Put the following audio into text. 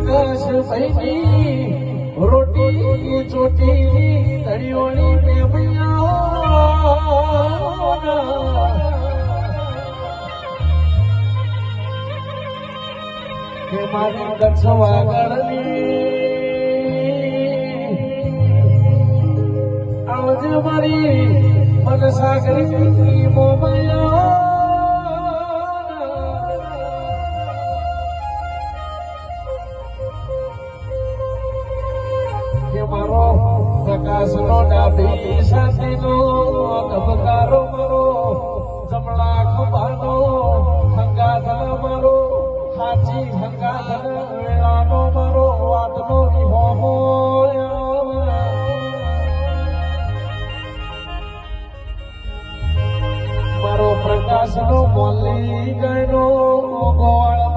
પ્રકાશ ભાઈની રોટી ચોટી તળિયોની કે મારી કચ્છવા ગળની આવજે મારી મનસાગરી મોમયા કે મારો પ્રકાશનો ડાબી સાથેનો ધબકારો મારો જમણા ખંભાનો હંગાધન મારો હાચી હંગાધન વેળાનો મારો વાતનો નિહોમો મારો પ્રકાશનો મોલી ગયનો ગોળ